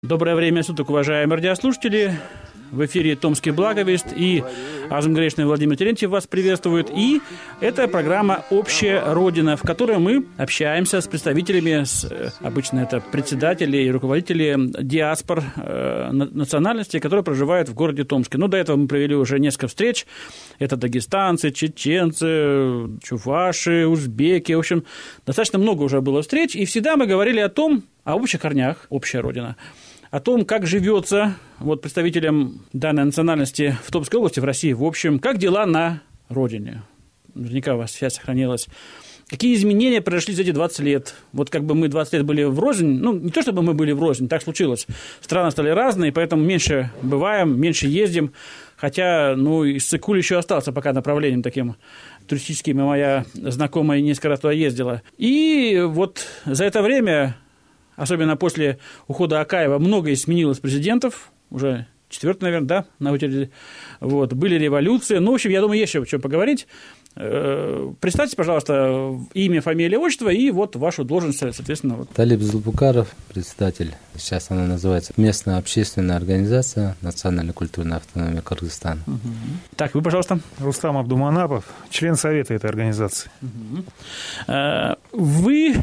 Доброе время суток, уважаемые радиослушатели. В эфире «Томский благовест» и Азмгрешный Владимир Терентьев вас приветствует. И это программа «Общая Родина», в которой мы общаемся с представителями, обычно это председатели и руководители диаспор национальностей, которые проживают в городе Томске. Ну, до этого мы провели уже несколько встреч. Это дагестанцы, чеченцы, чуваши, узбеки. В общем, достаточно много уже было встреч. И всегда мы говорили о общих корнях, «Общая Родина», о том, как живется представителям данной национальности в Томской области, в России, в общем, как дела на родине. Наверняка у вас связь сохранилась. Какие изменения произошли за эти 20 лет? Вот как бы мы 20 лет были врознь, не то чтобы мы были врознь, так случилось. Страны стали разные, поэтому меньше бываем, меньше ездим. Хотя, Иссык-Куль еще остался пока направлением таким туристическим, и моя знакомая несколько раз туда ездила. И вот за это время, особенно после ухода Акаева, многое сменилось президентов, уже четвертый, наверное, да, на очереди. Были революции. В общем, я думаю, есть еще о чем поговорить. Представьте, пожалуйста, имя, фамилия, отчество и вашу должность, соответственно. Талиб Зулбукаров, председатель. Сейчас она называется Местная общественная организация Национальной культурной автономии Кыргызстана. Угу. Так, вы, пожалуйста. Рустам Абдуманапов, член совета этой организации. Угу. Вы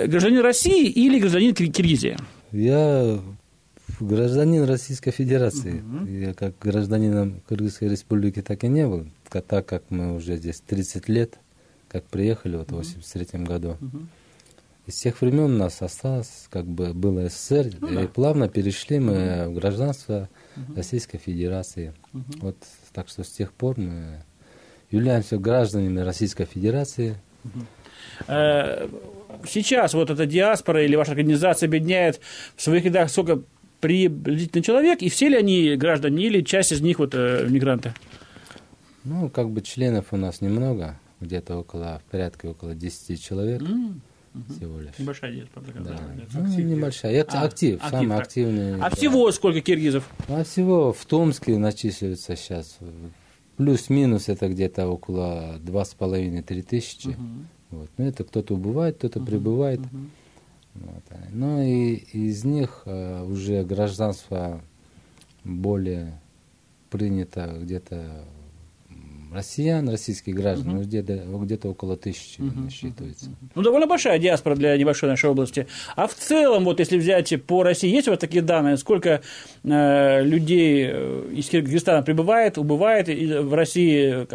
гражданин России или гражданин Киргизии? Я гражданин Российской Федерации. Я как гражданином Кыргызской Республики так и не был, так как мы уже здесь 30 лет, как приехали в 1983 году. И с тех времен у нас осталось, было СССР, и плавно перешли мы в гражданство Российской Федерации. Так что с тех пор мы являемся гражданами Российской Федерации. Сейчас эта диаспора или ваша организация объединяет в своих рядах сколько приблизительно человек, и все ли они граждане, или часть из них мигранты? Членов у нас немного, где-то в порядке около 10 человек всего лишь. Небольшая диаспора. Да. Небольшая. Актив, самый активный. А всего сколько киргизов? Всего в Томске начисливается сейчас. Плюс-минус это где-то около 2,5-3 тысячи. Это кто-то убывает, кто-то прибывает. И из них уже гражданство более принято где-то россиян, российских граждан, где-то около 1000 насчитывается. Довольно большая диаспора для небольшой нашей области. А в целом, если взять по России, есть у вас такие данные, сколько людей из Киргизстана прибывает, убывает, и в России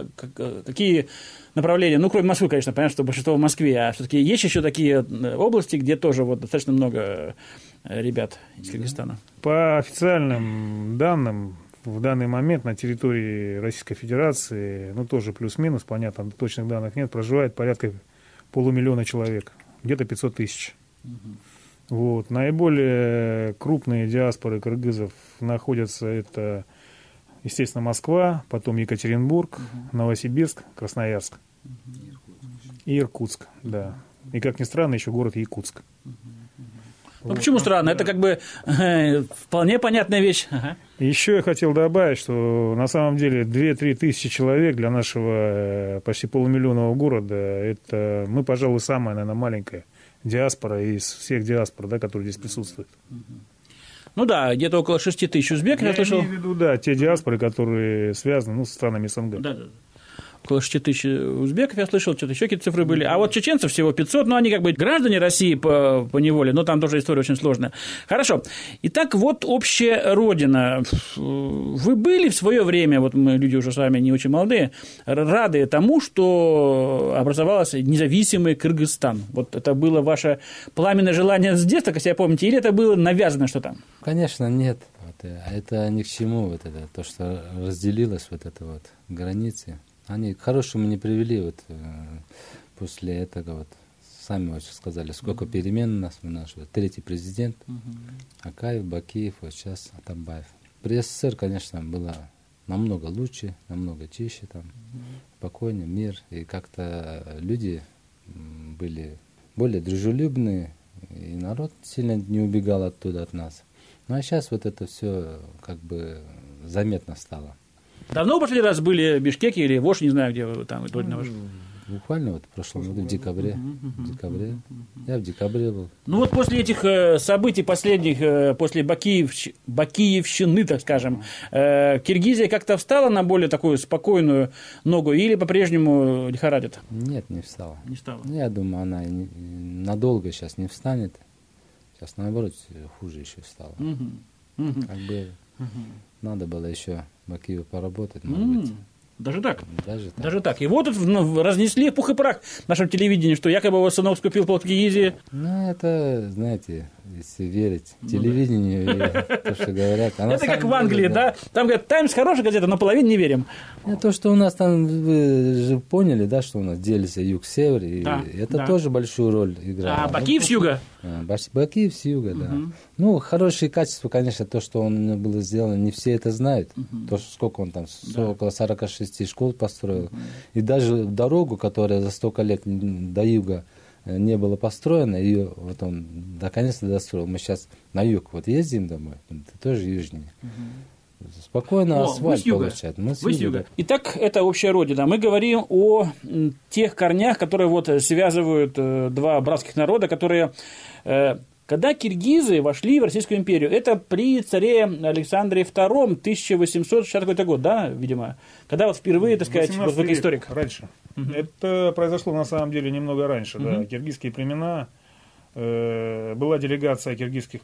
какие направления? Кроме Москвы, конечно, понятно, что большинство в Москве, а все-таки есть еще такие области, где тоже достаточно много ребят из Киргизстана? По официальным данным, в данный момент на территории Российской Федерации, тоже плюс-минус, понятно, точных данных нет, проживает порядка 500 000 человек, где-то 500 тысяч. Наиболее крупные диаспоры кыргызов находятся, это, естественно, Москва, потом Екатеринбург, Новосибирск, Красноярск и Иркутск, да. И, как ни странно, еще город Якутск. Почему странно? Это вполне понятная вещь. Еще я хотел добавить, что на самом деле 2-3 тысячи человек для нашего почти полумиллионного города, это мы, пожалуй, самая, наверное, маленькая диаспора из всех диаспор, которые здесь присутствуют. Где-то около 6 тысяч узбеков, я слышал. Я имею в виду, те диаспоры, которые связаны со странами СНГ. Да. Около 6 тысяч узбеков, я слышал, что-то еще какие-то цифры были. А чеченцев всего 500, но они граждане России по неволе, но там тоже история очень сложная. Хорошо. Итак, общая родина. Вы были в свое время, мы люди уже с вами не очень молодые, рады тому, что образовался независимый Кыргызстан? Это было ваше пламенное желание с детства, как себя помните, или это было навязано что-то? Конечно, нет. Это ни к чему, то, что разделилось границы. Они к хорошему не привели после этого. Сами сказали, сколько перемен у нас. Третий президент, Акаев, Бакиев, сейчас Атамбаев. При СССР, конечно, было намного лучше, намного чище, спокойнее, мир. И как-то люди были более дружелюбные, и народ сильно не убегал оттуда от нас. А сейчас это все заметно стало. Давно в последний раз были в Бишкеке или в Ош, не знаю, где вы там, Родина ваша? буквально вот в прошлом году, в декабре. Я в декабре был. Ну вот после этих событий последних, после Бакиевщины, так скажем, Киргизия как-то встала на более такую спокойную ногу или по-прежнему лихорадит? Нет, не встала. Не стала. Я думаю, она надолго сейчас не встанет. Сейчас, наоборот, хуже еще стало. Как бы надо было еще в Киеве поработать, может быть. Даже так? Даже так. Даже так. И вот разнесли пух и прах в нашем телевидении, что якобы его сынок скупил пол Киргизии. Ну, это, знаете, если верить телевидению и то, что говорят. Это как в Англии, да? Там говорят, «Таймс» хорошая газета, но половине не верим. То, что у нас там, вы же поняли, да, что у нас делится юг-север, и это тоже большую роль играет. А Бакиев с юга? Бакиев с юга, да. Ну, хорошие качества, конечно, то, что он было сделано, не все это знают. То, что сколько он там, около 46 школ построил. И даже дорогу, которая за столько лет до юга не была построена, ее вот он наконец-то достроил. Мы сейчас на юг вот ездим домой, это тоже южнее. Спокойно асфальт получает. Мы с юга. Итак, это общая родина. Мы говорим о тех корнях, которые вот связывают два братских народа, которые... Когда киргизы вошли в Российскую империю, это при царе Александре II, 1860 какой-то год, да, видимо? Когда вот впервые, так сказать, вот историк. Раньше. Это произошло на самом деле немного раньше, да. Киргизские племена, была делегация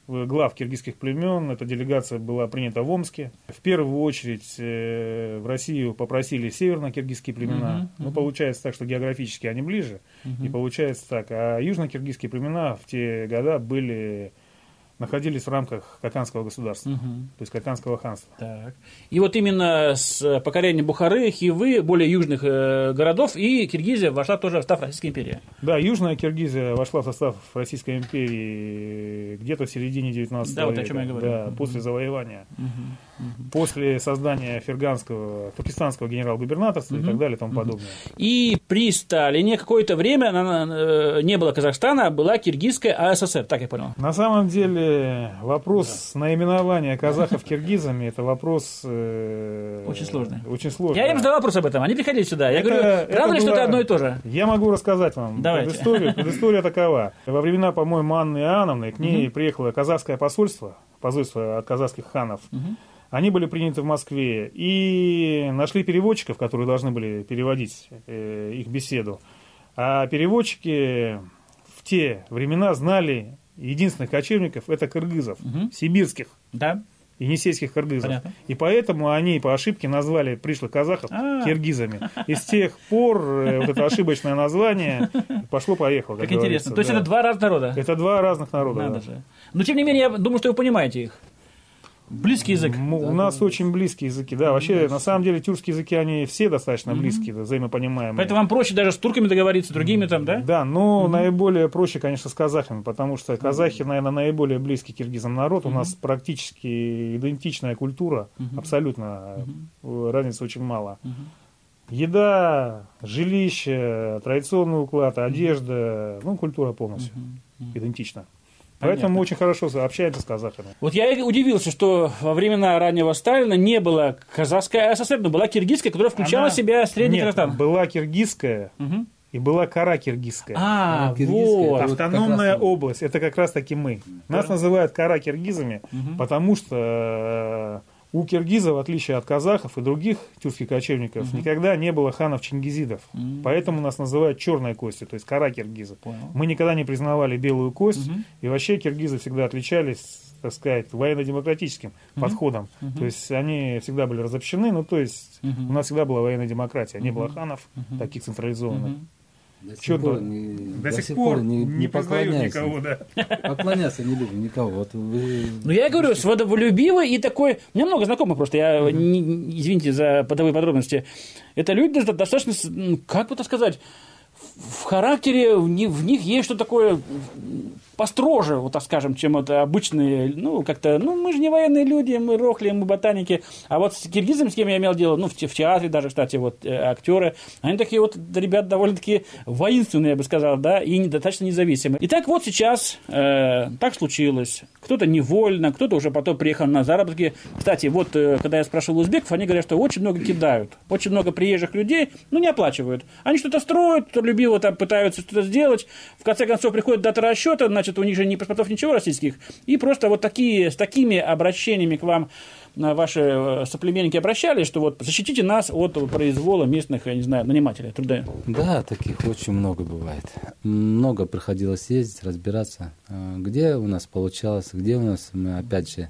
глав киргизских племен, эта делегация была принята в Омске. В первую очередь в Россию попросили северно-киргизские племена. Ну, получается так, что географически они ближе, и получается так. А южно-киргизские племена в те года находились в рамках Каканского государства, то есть Каканского ханства. Так. И вот именно с покорения Бухары, Хивы, более южных городов, и Киргизия вошла тоже в состав Российской империи. Да, Южная Киргизия вошла в состав Российской империи где-то в середине 19 века. Вот о чем я говорю. Да, после завоевания. После создания туркестанского генерал-губернаторства и так далее и тому подобное. И при Сталине какое-то время не было Казахстана, а была Киргизская АССР, так я понял. На самом деле вопрос наименования казахов киргизами — это вопрос очень сложный. Очень сложный. Я им задал вопрос об этом, они приходили сюда. Я говорю, правда ли, что это одно и то же? Я могу рассказать вам предысторию. Предыстория такова. Во времена, по-моему, Анны Иоанновны к ней приехало казахское посольство от казахских ханов. Они были приняты в Москве и нашли переводчиков, которые должны были переводить их беседу. А переводчики в те времена знали единственных кочевников — это кыргызов, сибирских. Да. Енисейских кыргызов. Понятно. И поэтому они по ошибке назвали пришлых казахов киргизами. И с тех пор вот это ошибочное название пошло-поехало. Как интересно. То есть это два разных народа? Это два разных народа. Надо же. Но тем не менее, я думаю, что вы понимаете их. Близкий язык. У нас очень близкие языки. Да, вообще, на самом деле, тюркские языки, они все достаточно близкие, взаимопонимаемые. Поэтому вам проще даже с турками договориться, с другими там, да? Да, но наиболее проще, конечно, с казахами, потому что казахи, наверное, наиболее близкий киргизам народ. У нас практически идентичная культура, абсолютно. Разницы очень мало. Еда, жилище, традиционный уклад, одежда, культура полностью идентична. Поэтому мы очень хорошо общаемся с казахами. Вот я удивился, что во времена раннего Сталина не было казахская ССР, но была киргизская, которая включала в себя Средний Казахстан. Была киргизская и была Кара-Киргизская. Вот. Автономная область. Это как раз таки мы. Нас называют Кара-киргизами, потому что у киргизов, в отличие от казахов и других тюркских кочевников, никогда не было ханов-чингизидов. Поэтому нас называют черной костью, то есть кара-киргизы. Мы никогда не признавали белую кость, и вообще киргизы всегда отличались, так сказать, военно-демократическим подходом. То есть они всегда были разобщены, то есть у нас всегда была военная демократия, не было ханов таких централизованных. До сих пор не поклоняйся никого, да. Поклоняться не любим никого. Вот вы... Ну, я говорю, свободолюбивый и такой... У меня много знакомых просто, извините за бытовые подробности. Это люди достаточно, как бы это сказать, в характере, в них есть что такое построже, вот так скажем, чем это обычные, ну, как-то, ну, мы же не военные люди, мы рохли, мы ботаники. А вот с киргизами, с кем я имел дело, ну, в театре даже, кстати, вот актеры, они такие вот, ребята, довольно-таки воинственные, я бы сказал, да, и достаточно независимые. И так вот сейчас так случилось. Кто-то невольно, кто-то уже потом приехал на заработки. Кстати, вот, когда я спрашивал узбеков, они говорят, что очень много кидают. Очень много приезжих людей, ну, не оплачивают. Они что-то строят, любиво там пытаются что-то сделать. В конце концов, приходит дата расчета, значит, у них же ни паспортов, ничего российских. И просто вот с такими обращениями к вам ваши соплеменники обращались, что вот защитите нас от произвола местных, я не знаю, нанимателей труда. Да, таких очень много бывает. Много приходилось ездить, разбираться, где у нас получалось, где у нас мы, опять же,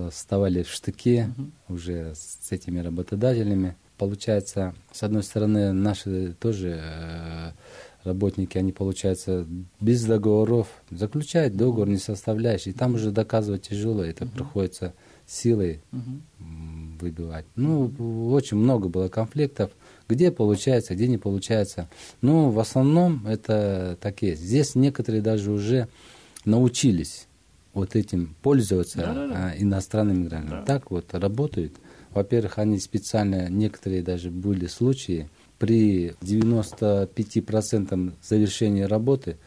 вставали в штыки уже с этими работодателями. Получается, с одной стороны, наши тоже работники, они, получается, без договоров заключают договор, не составляешь, и там уже доказывать тяжело, это приходится силой выбивать. Ну, очень много было конфликтов, где получается, где не получается. Ну, в основном это такие. Здесь некоторые даже уже научились вот этим пользоваться иностранными гражданами. Да. Так вот работают. Во-первых, они специально, некоторые даже были случаи, при 95% завершения работы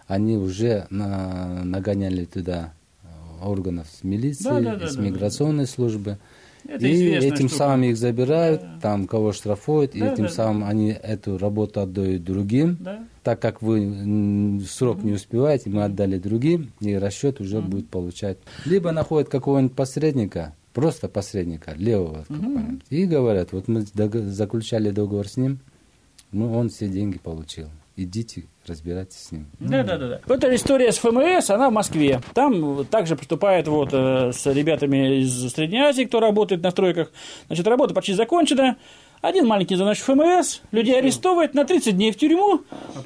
они уже нагоняли туда органов с милиции, с миграционной службы. Это и этим штука. самым их забирают, там кого штрафуют, и этим самым они эту работу отдают другим. Так как вы срок не успеваете, мы отдали другим, и расчет уже будет получать. Либо находят какого-нибудь посредника, просто посредника, левого, и говорят, вот мы заключали договор с ним, он все деньги получил. Идите, разбирайтесь с ним. Да. Вот эта история с ФМС, она в Москве. Там также поступает вот с ребятами из Средней Азии, кто работает на стройках. Значит, работа почти закончена. Один маленький звоночек ФМС, людей арестовывают на 30 дней в тюрьму,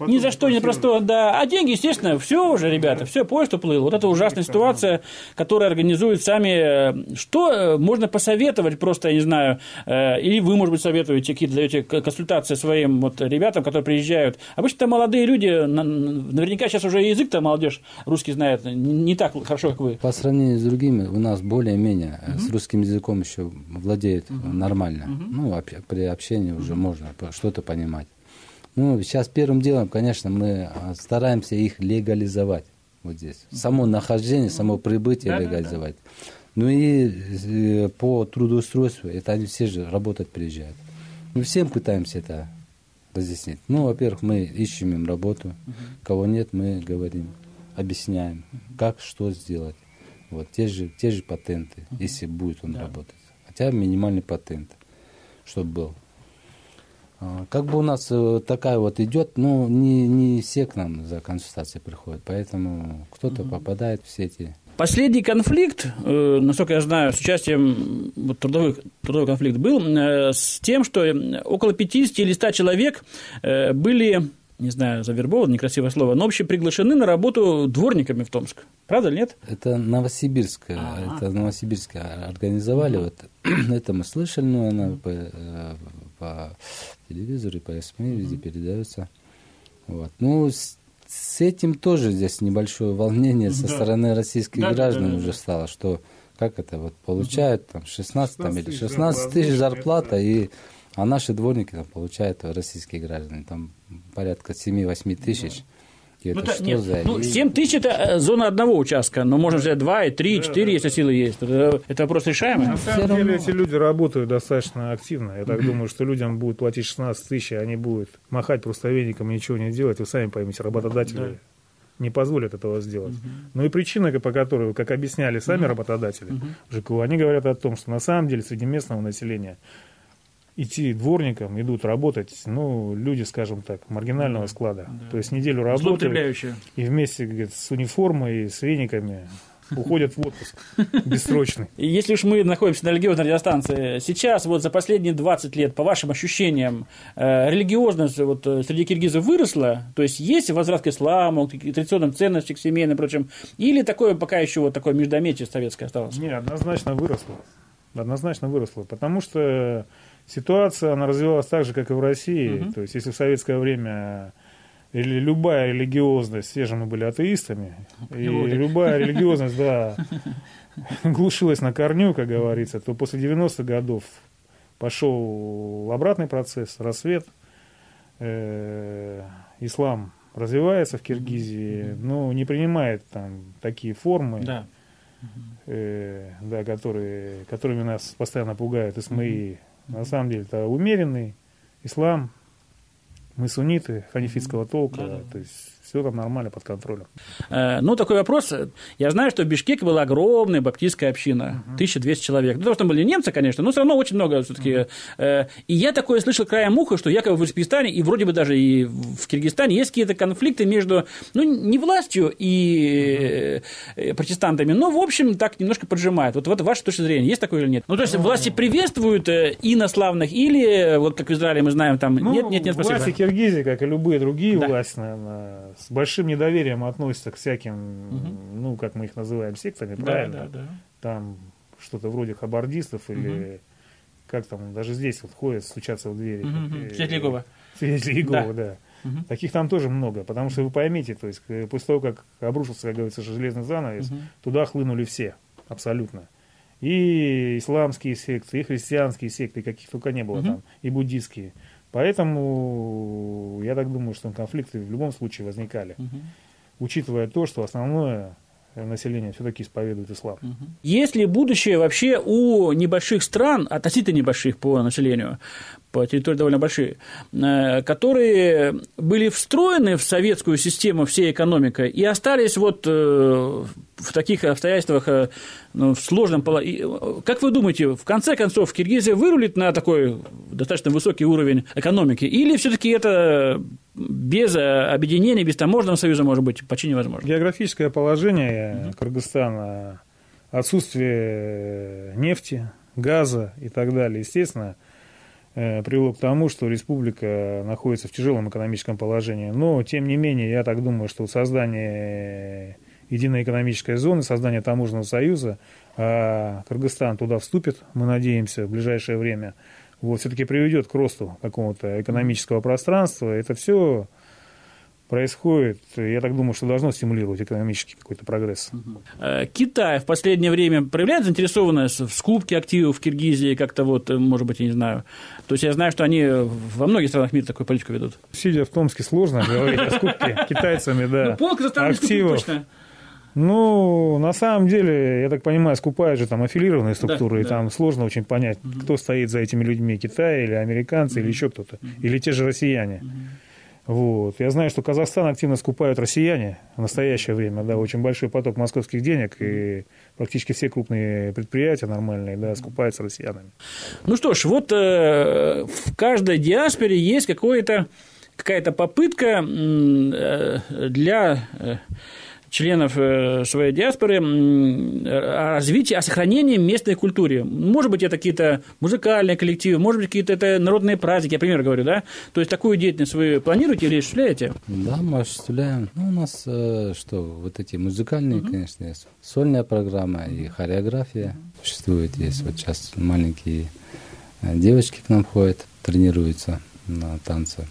ни за что, ни за просто, да. А деньги, естественно, все уже, ребята, все, поезд уплыл. Вот это ужасная ситуация, которую организуют сами. Что можно посоветовать просто, я не знаю, или вы, может быть, советуете, какие-то даете консультации своим вот ребятам, которые приезжают. Обычно-то молодые люди, наверняка сейчас уже язык-то молодежь русский знает не так хорошо, как вы. По сравнению с другими, у нас более-менее с русским языком еще владеют нормально. Ну, при общении уже можно что-то понимать. Ну, сейчас первым делом, конечно, мы стараемся их легализовать вот здесь. Само нахождение, само прибытие легализовать. Ну и по трудоустройству, это они все же работать приезжают. Мы всем пытаемся это разъяснить. Ну, во-первых, мы ищем им работу. Кого нет, мы говорим, объясняем, как, что сделать. Вот те же патенты, если будет он работать. Хотя минимальный патент, чтобы был. Как бы у нас такая вот идет, но не все к нам за консультацией приходят, поэтому кто-то попадает в сети. Последний конфликт, насколько я знаю, с участием, вот трудовой конфликт был, с тем, что около 50 или 100 человек были, не знаю, завербованы, некрасивое слово, но вообще приглашены на работу дворниками в Томск. Правда или нет? Это Новосибирск, организовали. Вот. Это мы слышали, но она по телевизору, по СМИ везде передается. Вот. Ну, с этим тоже здесь небольшое волнение со стороны российских граждан уже стало, что как это вот получают там 16 тысяч зарплата, а наши дворники там получают, российские граждане, там порядка 7-8 тысяч. Это 7 тысяч – это зона одного участка, но можно взять 2, и 3, и 4, если силы есть. Это вопрос решаемый. На самом деле эти люди работают достаточно активно. Я так думаю, что людям будут платить 16 тысяч, они будут махать просто веником и ничего не делать. Вы сами поймите, работодатели не позволят этого сделать. Ну и причина, по которой, как объясняли сами работодатели ЖКУ, они говорят о том, что на самом деле среди местного населения идти дворником, идут работать, люди, скажем так, маргинального склада. То есть неделю работают и вместе, говорит, с униформой, с вениками уходят в отпуск бессрочный. Если уж мы находимся на религиозной радиостанции, сейчас вот за последние 20 лет, по вашим ощущениям, религиозность вот среди киргизов выросла? То есть есть возврат к исламу, к традиционным ценностям, к семейным и прочим? Или такое пока еще вот такое междометие советское осталось? Не, однозначно выросло. Однозначно выросло, потому что ситуация, она развивалась так же, как и в России. То есть, если в советское время или любая религиозность, все же мы были атеистами, и любая религиозность, да, глушилась на корню, как говорится, то после 90-х годов пошел обратный процесс, рассвет, ислам развивается в Киргизии, но не принимает там такие формы, Да. Да, которыми нас постоянно пугают исмаили. На самом деле это умеренный ислам, мы сунниты ханифитского толка, то есть все там нормально, под контролем. Ну, такой вопрос. Я знаю, что в Бишкеке была огромная баптистская община, 1200 человек. Ну, потому что там были немцы, конечно, но все равно очень много все-таки. И я такое слышал краем уха, что якобы в Узбекистане и вроде бы даже и в Киргизстане есть какие-то конфликты между, ну, не властью и протестантами, но, в общем, так немножко поджимает. Вот ваша точка зрения, есть такое или нет? Ну, то есть власти приветствуют инославных или, вот как в Израиле мы знаем, там, нет, спасибо. Власти Киргизии, как и любые другие власти, наверное, с большим недоверием относятся к всяким, ну, как мы их называем, сектами, правильно? Да. Там что-то вроде хабардистов или как там, даже здесь вот ходят, стучатся в двери. Свидетели Иеговы, да. Таких там тоже много, потому что вы поймите, то есть после того, как обрушился, как говорится, железный занавес, туда хлынули все, абсолютно. И исламские секты, и христианские секты, каких только не было там, и буддистские. Поэтому я так думаю, что конфликты в любом случае возникали, учитывая то, что основное население все-таки исповедует ислам. Есть ли будущее вообще у небольших стран, относительно небольших по населению, по территории довольно большие, которые были встроены в советскую систему всей экономикой и остались вот в таких обстоятельствах, ну, в сложном положении. Как вы думаете, в конце концов Киргизия вырулит на такой достаточно высокий уровень экономики, или все-таки это без объединения, без таможенного союза, может быть, почти невозможно? Географическое положение Кыргызстана, отсутствие нефти, газа и так далее, естественно, привело к тому, что республика находится в тяжелом экономическом положении. Но, тем не менее, я так думаю, что создание единой экономической зоны, создание таможенного союза, Кыргызстан туда вступит, мы надеемся, в ближайшее время, вот, все-таки приведет к росту какого-то экономического пространства. Это все происходит, я так думаю, что должно стимулировать экономический какой-то прогресс. Китай в последнее время проявляет заинтересованность в скупке активов в Киргизии, как-то вот, может быть, я не знаю. То есть я знаю, что они во многих странах мира такую политику ведут. Сидя в Томске, сложно говорить о скупке китайцами, да, активов. Ну, на самом деле, я так понимаю, скупают же там аффилированные структуры, и там сложно очень понять, кто стоит за этими людьми, Китай или американцы, или еще кто-то, или те же россияне. Вот. Я знаю, что Казахстан активно скупают россияне в настоящее время, да, очень большой поток московских денег, и практически все крупные предприятия нормальные, да, скупаются россиянами. Ну что ж, вот в каждой диаспоре есть какая-то попытка для членов своей диаспоры о развитии, о сохранении местной культуры. Может быть, это какие-то музыкальные коллективы, может быть, какие-то это народные праздники, я пример говорю, да? То есть такую деятельность вы планируете или осуществляете? Да, мы осуществляем. Ну, у нас вот эти музыкальные, конечно, есть. Сольная программа и хореография существует. Есть вот сейчас маленькие девочки к нам ходят, тренируются на танцы.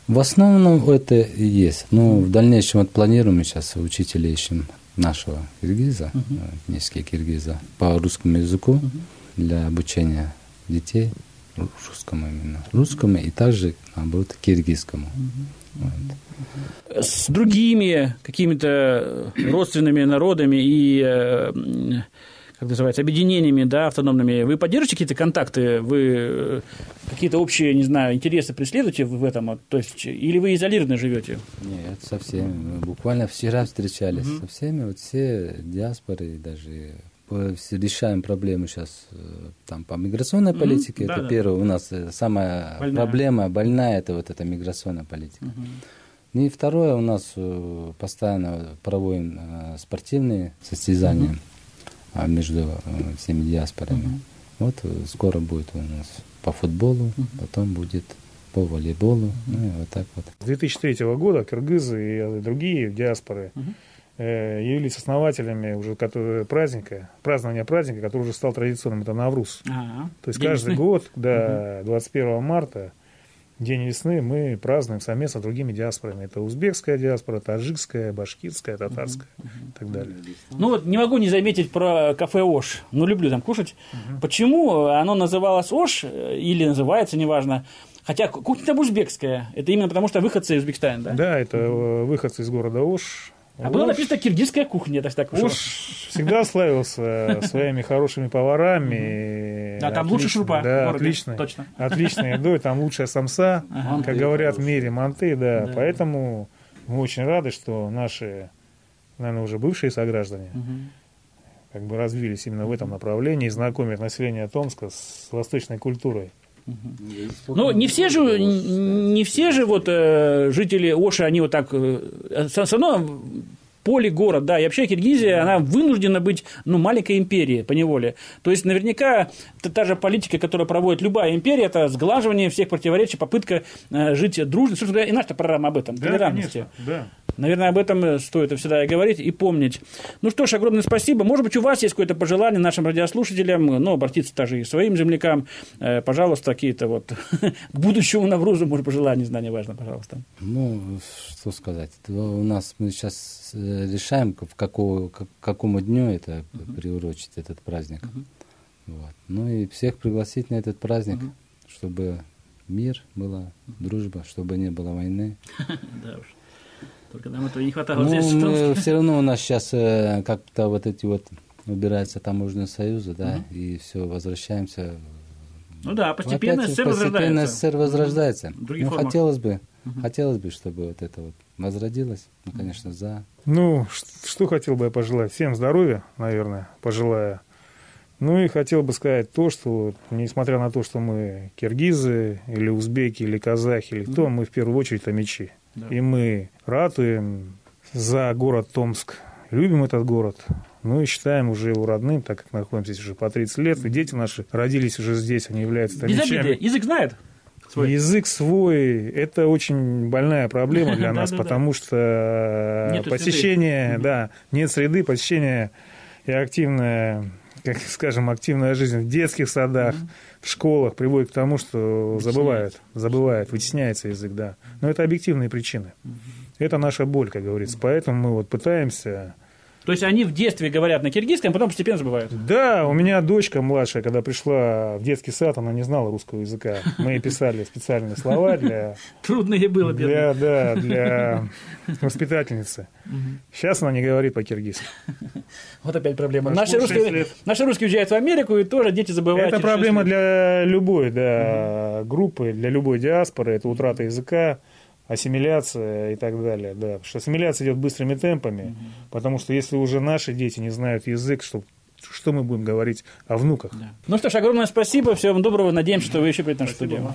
В основном это и есть. Но в дальнейшем вот планируем сейчас учителя ищем нашего киргиза, князькие киргиза, по русскому языку для обучения детей, русскому и также, наоборот, киргизскому. Вот. С другими какими-то родственными народами и как называется, объединениями, да, автономными, вы поддерживаете какие-то контакты, вы какие-то общие, не знаю, интересы преследуете в этом, то есть, или вы изолированно живете? Нет, со всеми. Мы буквально вчера встречались со всеми, вот все диаспоры, даже решаем проблему сейчас там, по миграционной политике. Это первое, у нас самая проблема больная, это вот эта миграционная политика. И второе, у нас постоянно проводим спортивные состязания между всеми диаспорами. Вот скоро будет у нас по футболу, потом будет по волейболу, ну и вот так вот. С 2003 года кыргызы и другие диаспоры явились основателями уже празднования праздника, который уже стал традиционным, это Навруз. То есть каждый год, 21 марта, День весны мы празднуем совместно с другими диаспорами. Это узбекская диаспора, таджикская, башкирская, татарская и так далее. Ну вот не могу не заметить про кафе «Ош». Ну, люблю там кушать. Почему оно называлось «Ош» или называется, неважно. Хотя кухня там узбекская. Это именно потому, что выходцы из Узбекистана, да? Да, это выходцы из города Ош. А было написано «киргизская кухня». Так Ош всегда славился своими хорошими поварами. Да, там лучше шурпа. Да, точно. отличной едой, там лучшая самса, как говорят в мире, манты, да. Поэтому мы очень рады, что наши, наверное, уже бывшие сограждане как бы развились именно в этом направлении и знакомят население Томска с восточной культурой. Ну, не все же вот жители Оши, они вот так... Все равно полигород, да, и вообще Киргизия, она вынуждена быть, маленькой империей поневоле. То есть, наверняка, та же политика, которую проводит любая империя, это сглаживание всех противоречий, попытка жить дружно. Собственно говоря, и наша программа об этом, толерантности. Да. Наверное, об этом стоит всегда и говорить, и помнить. Ну что ж, огромное спасибо. Может быть, у вас есть какое-то пожелание нашим радиослушателям, обратиться также и к своим землякам. Пожалуйста, какие-то вот к будущему Наврузу, может, пожелания, не знаю, неважно, пожалуйста. Ну, что сказать. У нас мы сейчас решаем, к какому дню это приурочить, этот праздник. Вот. Ну и всех пригласить на этот праздник, чтобы мир была, дружба, чтобы не было войны. Да уж. Только нам этого не хватало. Все равно у нас сейчас как-то вот эти вот убираются таможенные союзы, да, и все, возвращаемся. Ну да, постепенно СССР возрождается. Хотелось бы, чтобы вот это вот возродилось. Ну, конечно, за. Ну, что хотел бы я пожелать? Всем здоровья, наверное, пожелаю. Ну и хотел бы сказать то, что несмотря на то, что мы киргизы, или узбеки, или казахи, или кто, мы в первую очередь томичи. Да. И мы ратуем за город Томск, любим этот город, ну и считаем уже его родным, так как находимся здесь уже по 30 лет, и дети наши родились уже здесь, они являются томичами. Язык знает? Свой. Язык свой – это очень больная проблема для нас, потому что посещение, нет среды, посещение и активная, как скажем, активная жизнь в детских садах, в школах приводит к тому, что забывают, вытесняется язык, да. Но это объективные причины. Это наша боль, как говорится. Поэтому мы вот пытаемся... То есть они в детстве говорят на киргизском, а потом постепенно забывают? Да, у меня дочка младшая, когда пришла в детский сад, она не знала русского языка. Мы ей писали специальные слова для... Трудно ей было, бедно. Для воспитательницы. Сейчас она не говорит по-киргизски. Вот опять проблема. Наши русские уезжают в Америку, и тоже дети забывают. Это проблема для любой группы, для любой диаспоры. Это утрата языка, ассимиляция и так далее. Да. Потому что ассимиляция идет быстрыми темпами, потому что если уже наши дети не знают язык, что мы будем говорить о внуках? Да. Ну что ж, огромное спасибо, всего вам доброго, надеемся, что вы еще придете в нашу студию.